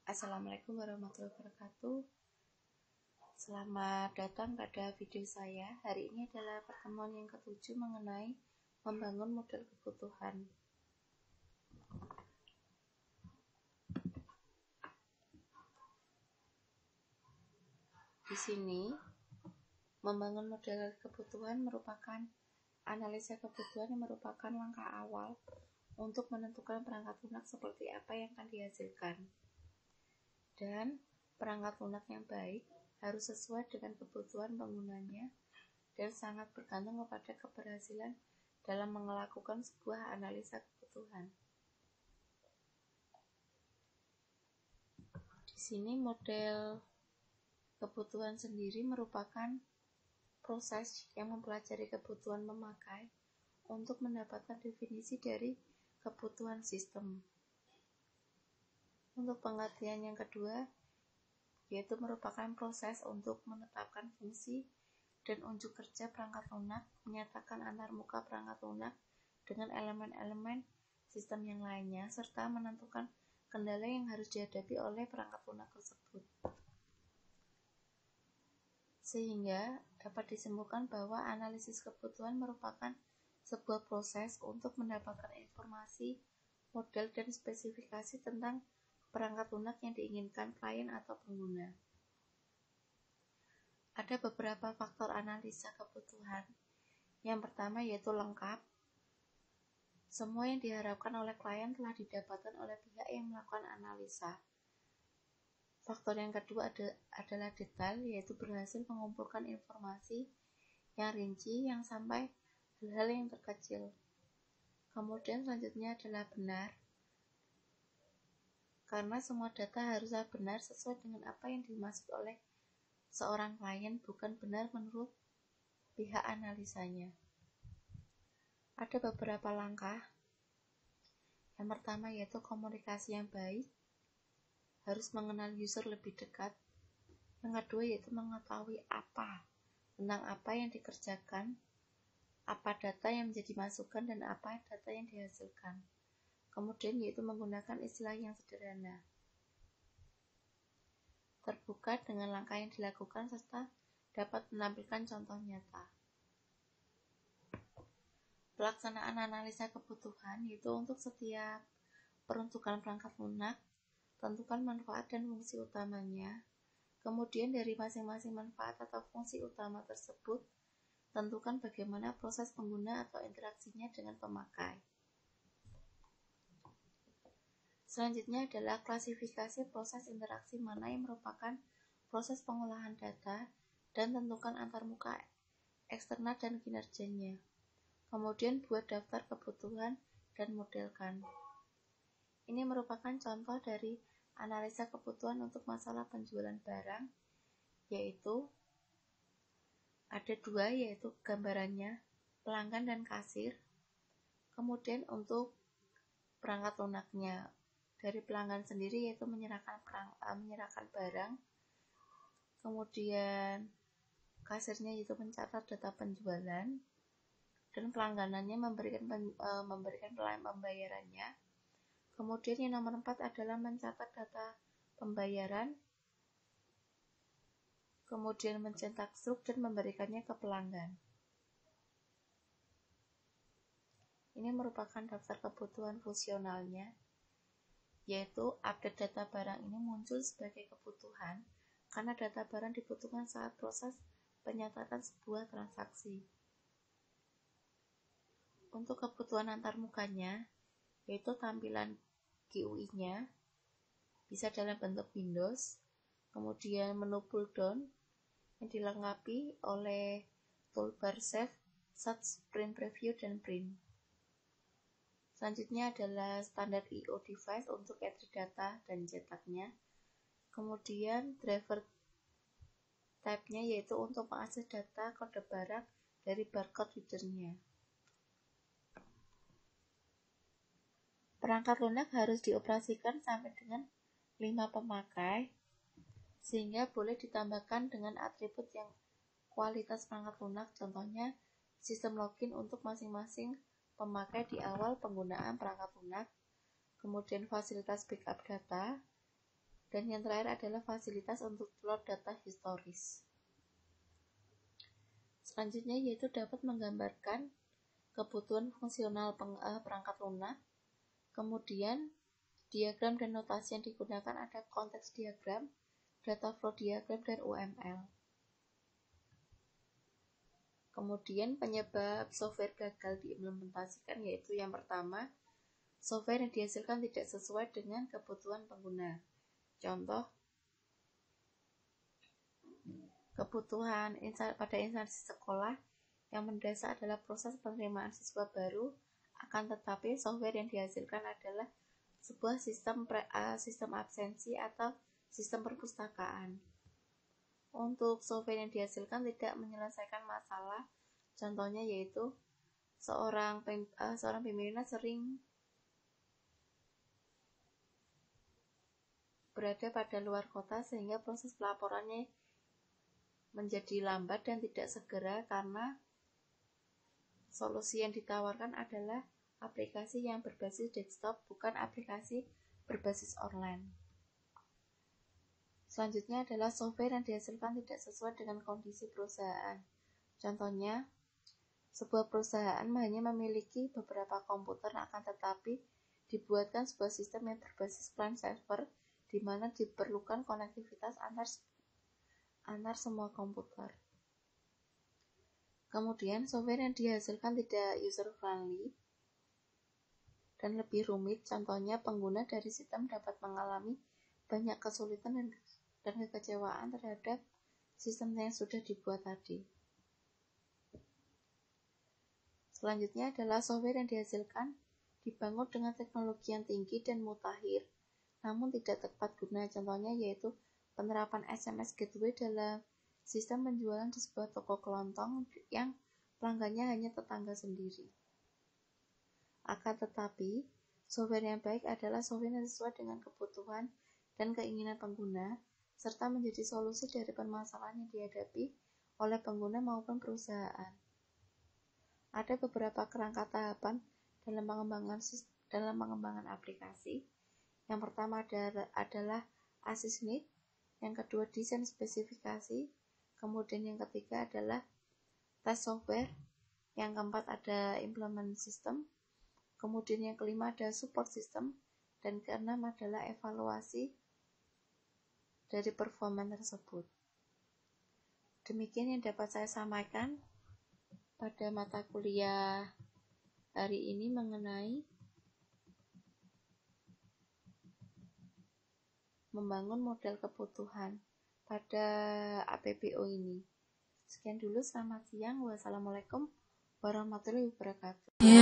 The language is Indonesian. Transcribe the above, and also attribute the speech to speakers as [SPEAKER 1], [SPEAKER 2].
[SPEAKER 1] Assalamualaikum warahmatullahi wabarakatuh. Selamat datang pada video saya. Hari ini adalah pertemuan yang ke-7 mengenai membangun model kebutuhan. Di sini, membangun model kebutuhan merupakan analisa kebutuhan yang merupakan langkah awal untuk menentukan perangkat lunak seperti apa yang akan dihasilkan. Dan perangkat lunak yang baik harus sesuai dengan kebutuhan penggunanya dan sangat bergantung kepada keberhasilan dalam melakukan sebuah analisa kebutuhan. Di sini model kebutuhan sendiri merupakan proses yang mempelajari kebutuhan memakai untuk mendapatkan definisi dari kebutuhan sistem. Untuk pengertian yang kedua, yaitu merupakan proses untuk menetapkan fungsi dan unjuk kerja perangkat lunak, menyatakan antarmuka perangkat lunak dengan elemen-elemen sistem yang lainnya, serta menentukan kendala yang harus dihadapi oleh perangkat lunak tersebut. Sehingga dapat disimpulkan bahwa analisis kebutuhan merupakan sebuah proses untuk mendapatkan informasi, model, dan spesifikasi tentang perangkat lunak yang diinginkan klien atau pengguna. Ada beberapa faktor analisa kebutuhan. Yang pertama yaitu lengkap. Semua yang diharapkan oleh klien telah didapatkan oleh pihak yang melakukan analisa. Faktor yang kedua adalah detail, yaitu berhasil mengumpulkan informasi yang rinci yang sampai hal-hal yang terkecil. Kemudian selanjutnya adalah benar. Karena semua data haruslah benar sesuai dengan apa yang dimaksud oleh seorang klien, bukan benar menurut pihak analisanya. Ada beberapa langkah. Yang pertama yaitu komunikasi yang baik, harus mengenal user lebih dekat. Yang kedua yaitu mengetahui tentang apa yang dikerjakan, apa data yang menjadi masukan, dan apa data yang dihasilkan. Kemudian yaitu menggunakan istilah yang sederhana, terbuka dengan langkah yang dilakukan, serta dapat menampilkan contoh nyata. Pelaksanaan analisa kebutuhan yaitu untuk setiap peruntukan perangkat lunak, tentukan manfaat dan fungsi utamanya. Kemudian dari masing-masing manfaat atau fungsi utama tersebut, tentukan bagaimana proses pengguna atau interaksinya dengan pemakai. Selanjutnya adalah klasifikasi proses interaksi mana yang merupakan proses pengolahan data dan tentukan antarmuka eksternal dan kinerjanya. Kemudian buat daftar kebutuhan dan modelkan. Ini merupakan contoh dari analisa kebutuhan untuk masalah penjualan barang, yaitu ada dua, yaitu gambarannya, pelanggan dan kasir. Kemudian untuk perangkat lunaknya, dari pelanggan sendiri yaitu menyerahkan barang, kemudian kasirnya yaitu mencatat data penjualan, dan pelangganannya memberikan pembayarannya. Kemudian yang nomor 4 adalah mencatat data pembayaran, kemudian mencetak struk dan memberikannya ke pelanggan. Ini merupakan daftar kebutuhan fungsionalnya, yaitu update data barang ini muncul sebagai kebutuhan karena data barang dibutuhkan saat proses penyatatan sebuah transaksi. Untuk kebutuhan antarmukanya, yaitu tampilan GUI-nya, bisa dalam bentuk Windows, kemudian menu pull down yang dilengkapi oleh toolbar Save, Search, Print Preview, dan Print. Selanjutnya adalah standar I/O device untuk entry data dan cetaknya. Kemudian driver type-nya yaitu untuk mengakses data kode barang dari barcode reader-nya. Perangkat lunak harus dioperasikan sampai dengan 5 pemakai, sehingga boleh ditambahkan dengan atribut yang kualitas perangkat lunak, contohnya sistem login untuk masing-masing pemakai di awal penggunaan perangkat lunak, kemudian fasilitas backup data, Dan yang terakhir adalah fasilitas untuk upload data historis. Selanjutnya yaitu dapat menggambarkan kebutuhan fungsional perangkat lunak. Kemudian diagram dan notasi yang digunakan ada konteks diagram, data flow diagram, dan UML. Kemudian penyebab software gagal diimplementasikan yaitu yang pertama, software yang dihasilkan tidak sesuai dengan kebutuhan pengguna. Contoh, kebutuhan pada instansi sekolah yang mendasar adalah proses penerimaan siswa baru, akan tetapi software yang dihasilkan adalah sebuah sistem absensi atau sistem perpustakaan. Untuk software yang dihasilkan tidak menyelesaikan masalah, contohnya yaitu seorang pimpinan sering berada pada luar kota sehingga proses pelaporannya menjadi lambat dan tidak segera karena solusi yang ditawarkan adalah aplikasi yang berbasis desktop, bukan aplikasi berbasis online. Selanjutnya adalah software yang dihasilkan tidak sesuai dengan kondisi perusahaan. Contohnya, sebuah perusahaan hanya memiliki beberapa komputer, akan tetapi dibuatkan sebuah sistem yang berbasis client server di mana diperlukan konektivitas antar semua komputer. Kemudian software yang dihasilkan tidak user friendly dan lebih rumit, contohnya pengguna dari sistem dapat mengalami banyak kesulitan dan kekecewaan terhadap sistem yang sudah dibuat tadi. Selanjutnya adalah software yang dihasilkan dibangun dengan teknologi yang tinggi dan mutakhir, namun tidak tepat guna. Contohnya yaitu penerapan SMS gateway dalam sistem penjualan di sebuah toko kelontong yang pelanggannya hanya tetangga sendiri. Akan tetapi, software yang baik adalah software yang sesuai dengan kebutuhan dan keinginan pengguna, serta menjadi solusi dari permasalahan yang dihadapi oleh pengguna maupun perusahaan. Ada beberapa kerangka tahapan dalam pengembangan aplikasi. Yang pertama adalah assess need, yang kedua desain spesifikasi, kemudian yang ketiga adalah test software, yang keempat ada implement system, kemudian yang kelima ada support system, dan keenam adalah evaluasi dari performa tersebut. Demikian yang dapat saya sampaikan pada mata kuliah hari ini mengenai membangun model kebutuhan pada APBO ini. Sekian dulu, selamat siang. Wassalamualaikum warahmatullahi wabarakatuh.